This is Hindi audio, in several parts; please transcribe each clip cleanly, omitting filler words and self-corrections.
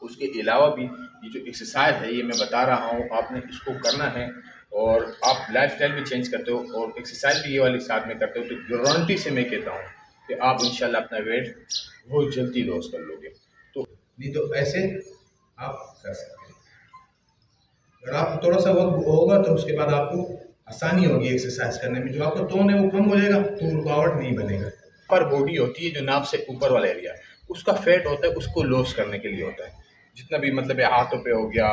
उसके अलावा भी ये जो एक्सरसाइज है ये मैं बता रहा हूँ, आपने इसको करना है और आप लाइफस्टाइल भी चेंज करते हो और एक्सरसाइज भी ये वाली साथ में करते हो तो गारंटी से मैं कहता हूँ कि आप इंशाल्लाह अपना वेट बहुत जल्दी लॉस कर लोगे। तो नहीं तो ऐसे आप कर सकते हैं। अगर आप थोड़ा सा वक्त होगा तो उसके बाद आपको आसानी होगी एक्सरसाइज करने में, जो आपका टोन है वो कम हो जाएगा तो रुकावट नहीं बनेगा। पर बॉडी होती है जो नाभ से ऊपर वाला एरिया, उसका फैट होता है, उसको लॉस करने के लिए होता है। जितना भी मतलब है हाथों पे हो गया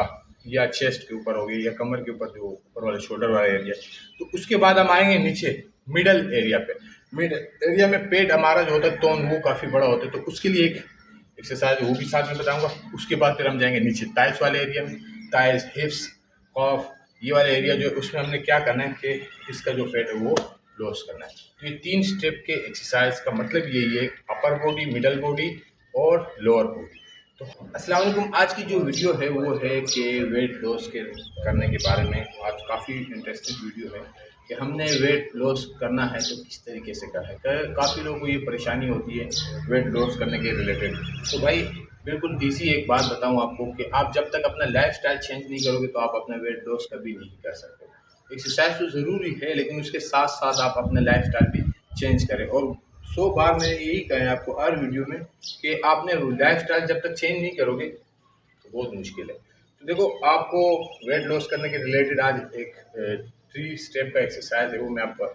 या चेस्ट के ऊपर हो गया या कमर के ऊपर जो ऊपर वाले शोल्डर वाला एरिया, तो उसके बाद हम आएंगे नीचे मिडल एरिया पे। मिडल एरिया में पेट हमारा जो होता है टोन वो काफ़ी बड़ा होता है, तो उसके लिए एक एक्सरसाइज वो भी साथ में बताऊंगा। उसके बाद फिर हम जाएंगे नीचे टाइस वाले एरिया में, टाइस, हिप्स, कॉफ, ये वाले एरिया जो उसमें हमने क्या करना है कि इसका जो फैट है वो लॉस करना है। तो ये 3 स्टेप के एक्सरसाइज का मतलब यही है, अपर बॉडी, मिडल बॉडी और लोअर बॉडी। तो अस्सलाम वालेकुम, आज की जो वीडियो है वो है कि वेट लॉस के करने के बारे में। आज काफ़ी इंटरेस्टिंग वीडियो है कि हमने वेट लॉस करना है तो किस तरीके से करना है। काफ़ी लोगों को ये परेशानी होती है वेट लॉस करने के रिलेटेड। तो भाई बिल्कुल ईजी एक बात बताऊं आपको कि आप जब तक अपना लाइफस्टाइल चेंज नहीं करोगे तो आप अपना वेट लॉस कभी नहीं कर सकते। एक्सरसाइज तो ज़रूरी है लेकिन उसके साथ साथ आप अपना लाइफस्टाइल भी चेंज करें। और 100 बार मैंने यही कहा है आपको हर वीडियो में कि आपने लाइफस्टाइल जब तक चेंज नहीं करोगे तो बहुत मुश्किल है। तो देखो, आपको वेट लॉस करने के रिलेटेड आज एक 3 स्टेप का एक्सरसाइज है वो मैं आपको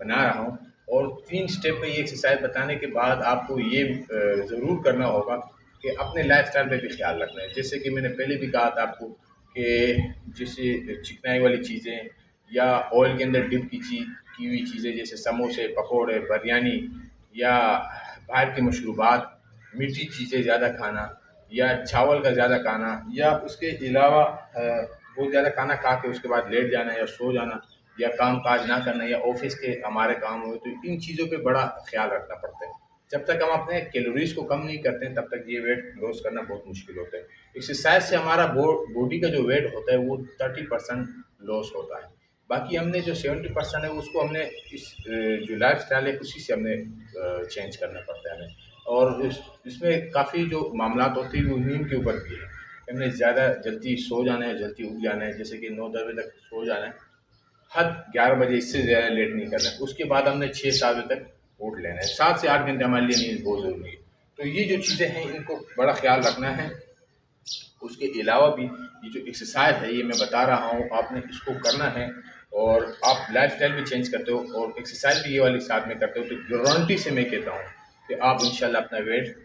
बना रहा हूँ। और 3 स्टेप का ये एक्सरसाइज बताने के बाद आपको ये ज़रूर करना होगा कि अपने लाइफस्टाइल पे भी ख्याल रखना है। जैसे कि मैंने पहले भी कहा था आपको कि जैसे चिकनाई वाली चीज़ें या ऑयल के अंदर डिप की हुई चीज़ें जैसे समोसे, पकोड़े, बिरयानी या बाहर की मशरूबात, मीठी चीज़ें ज़्यादा खाना या चावल का ज़्यादा खाना या उसके अलावा बहुत ज़्यादा खाना खा के उसके बाद लेट जाना या सो जाना या काम काज ना करना या ऑफिस के हमारे काम हुए, तो इन चीज़ों पे बड़ा ख्याल रखना पड़ता है। जब तक हम अपने कैलोरीज को कम नहीं करते हैं तब तक ये वेट लॉस करना बहुत मुश्किल होता है। एक्सरसाइज से हमारा बॉडी का जो वेट होता है वो 30% लॉस होता है। बाकी हमने जो 70% है उसको हमने इस जो लाइफ स्टाइल है उसी से हमने चेंज करना पड़ता है हमें। और इसमें काफ़ी जो मामला होते हैं वो नींद के ऊपर भी है। हमने ज़्यादा जल्दी सो जाना है, जल्दी उठ जाना है, जैसे कि 9-10 बजे तक सो जाना है, हद 11 बजे, इससे ज़्यादा लेट नहीं करना है। उसके बाद हमने 6-7 बजे तक उठ लेना है। 7 से 8 घंटे हमारे लिए नींद बहुत ज़रूरी है। तो ये जो चीज़ें हैं इनको बड़ा ख्याल रखना है। उसके अलावा भी ये जो एक्सरसाइज है ये मैं बता रहा हूँ, आपने इसको करना है और आप लाइफस्टाइल भी चेंज करते हो और एक्सरसाइज भी ये वाली साथ में करते हो तो गारंटी से मैं कहता हूँ कि आप इंशाल्लाह अपना वेट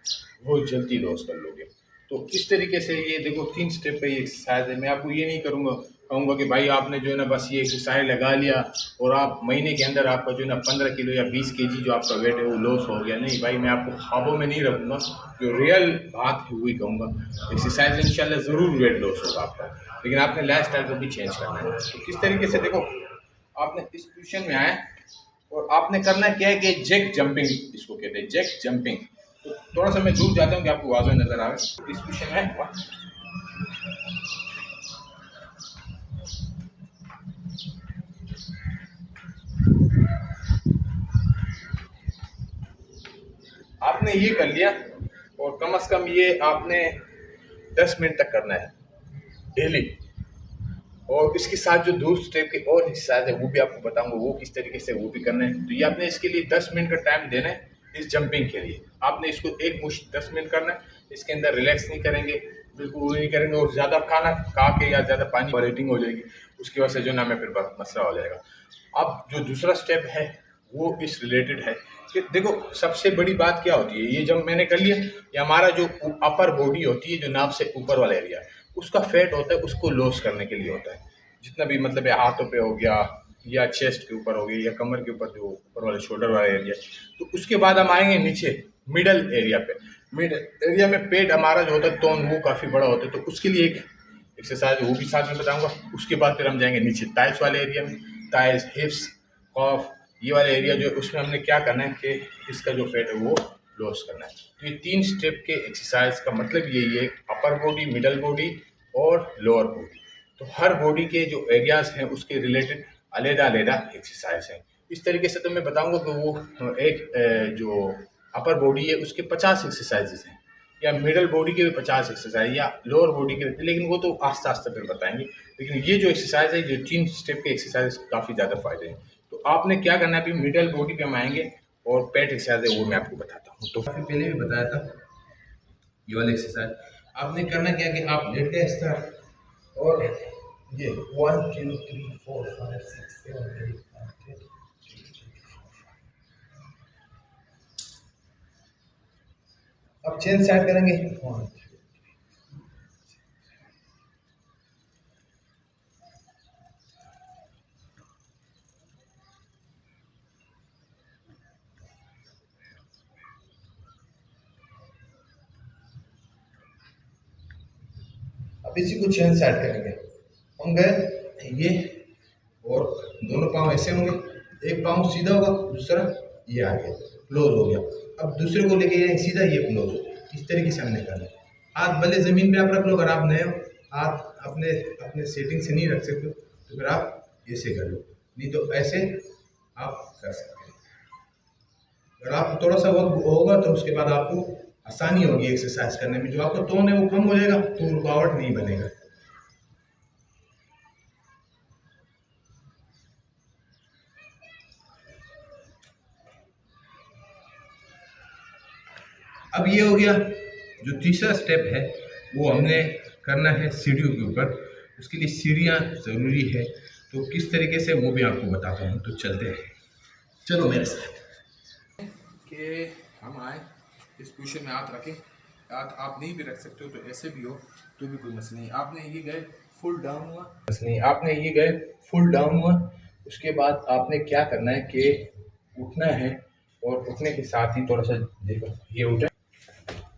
बहुत जल्दी लॉस कर लोगे। तो किस तरीके से, ये देखो 3 स्टेप पे ये एक्सरसाइज है। मैं आपको ये नहीं कहूँगा कि भाई आपने जो है ना बस ये एक्सरसाइज लगा लिया और आप महीने के अंदर आपका जो है ना 15 किलो या 20 केजी जो आपका वेट है वो लॉस हो गया। नहीं भाई, मैं आपको ख्वाबों में नहीं रखूँगा, जो रियल बात है वही कहूँगा। एक्सरसाइज इंशाल्लाह ज़रूर वेट लॉस होगा आपका, लेकिन आपने लाइफ स्टाइल को भी चेंज करना है। तो किस तरीके से, देखो आपने इस पोजिशन में आए और आपने करना क्या है कि जैक जंपिंग इसको कहते हैं, जैक जंपिंग। तो थोड़ा सा मैं दूर जाता हूँ कि आपको वाज़ेह नजर आए। इस पोजिशन में आपने ये कर लिया और कम से कम ये आपने 10 मिनट तक करना है डेली। और इसके साथ जो दूसरे स्टेप के और एक्सरसाइज है वो भी आपको बताऊंगा वो किस तरीके से वो भी करना है। तो ये आपने इसके लिए 10 मिनट का टाइम देना है इस जंपिंग के लिए। आपने इसको एक मुश्त 10 मिनट करना है, इसके अंदर रिलैक्स नहीं करेंगे, बिल्कुल वो नहीं करेंगे और ज़्यादा खाना खा के या ज़्यादा पानी रेटिंग हो जाएगी, उसकी वजह से जो ना हमें फिर मसला हो जाएगा। अब जो दूसरा स्टेप है वो इस रिलेटेड है कि देखो सबसे बड़ी बात क्या होती है, ये जब मैंने कर लिया, ये हमारा जो अपर बॉडी होती है जो नाभ से ऊपर वाला एरिया उसका फैट होता है, उसको लॉस करने के लिए होता है। जितना भी मतलब है हाथों पे हो गया या चेस्ट के ऊपर हो गया या कमर के ऊपर जो ऊपर वाले शोल्डर वाला एरिया, तो उसके बाद हम आएंगे नीचे मिडल एरिया पे। मिडल एरिया में पेट हमारा जो होता है टोन वो काफ़ी बड़ा होता है, तो उसके लिए एक एक्सरसाइज वो भी साथ में बताऊंगा। उसके बाद फिर हम जाएंगे नीचे टाइस वाले एरिया में, टाइस, हिप्स, कॉफ, ये वाला एरिया जो है उसमें हमने क्या करना है कि इसका जो फैट है वो लॉस करना है। तो ये 3 स्टेप के एक्सरसाइज का मतलब यही है, अपर बॉडी, मिडल बॉडी और लोअर बॉडी। तो हर बॉडी के जो एरियाज हैं उसके रिलेटेड अलग-अलग एक्सरसाइज हैं। इस तरीके से तो मैं बताऊंगा कि वो एक जो अपर बॉडी है उसके 50 एक्सरसाइजेज हैं, या मिडल बॉडी के भी 50 एक्सरसाइज या लोअर बॉडी के, लेकिन वो तो आस्ते आस्ते फिर बताएंगे। लेकिन ये जो एक्सरसाइज है, ये 3 स्टेप के एक्सरसाइज काफ़ी ज़्यादा फायदे हैं। तो आपने क्या करना है, अभी मिडल बॉडी पे हम आएंगे और पेट एक्सरसाइज है वो मैं आपको बताता हूँ। तो काफ़ी पहले भी बताया था ये वाला एक्सरसाइज। आपने करना क्या कि आप लेट गए इस तरह और ये 1 2 3 4 5 6 7 8 9 10। अब चेन स्टार्ट करेंगे 1। अब इसी को चेन स्टार्ट करेंगे। हम गए ये और दोनों पाँव ऐसे होंगे, एक पाँव सीधा होगा, दूसरा ये आ गया क्लोज हो गया। अब दूसरे को लेके ये सीधा, ये क्लोज हो गया। इस तरीके से हमने करना है। हाथ भले ज़मीन पे आप रख लो, अगर आप नए हो, हाथ अपने अपने सेटिंग से नहीं रख सकते तो फिर आप ऐसे कर लो, नहीं तो ऐसे आप कर सकते हैं। अगर आप थोड़ा सा वक्त होगा तो उसके बाद आपको आसानी होगी एक्सरसाइज करने में। जो आपका टोन है वो कम हो जाएगा, तो रुकावट नहीं बनेगा। अब ये हो गया। जो तीसरा स्टेप है वो हमने करना है सीढ़ियों के ऊपर। उसके लिए सीढ़ियाँ ज़रूरी है, तो किस तरीके से वो भी आपको बताता हूँ। तो चलते हैं, चलो मेरे साथ। कि हम आए इस पोजीशन में, हाथ रखें। हाथ आप नहीं भी रख सकते हो तो ऐसे भी हो तो भी कोई मसला नहीं। आपने ये गए फुल डाउन हुआ, मसला नहीं। आपने ये गए फुल डाउन हुआ, उसके बाद आपने क्या करना है कि उठना है और उठने के साथ ही थोड़ा सा देखो, ये उठा,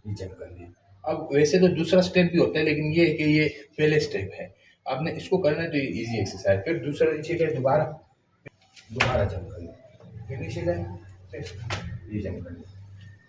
ये जंप कर लिया। अब वैसे तो दूसरा स्टेप भी होता है, लेकिन ये है कि ये पहले स्टेप है, आपने इसको करना है तो ये इजी एक्सरसाइज। फिर दूसरा नीचे गए, दोबारा जंप कर लिया, फिर नीचे गए, फिर ये जंप कर लिया।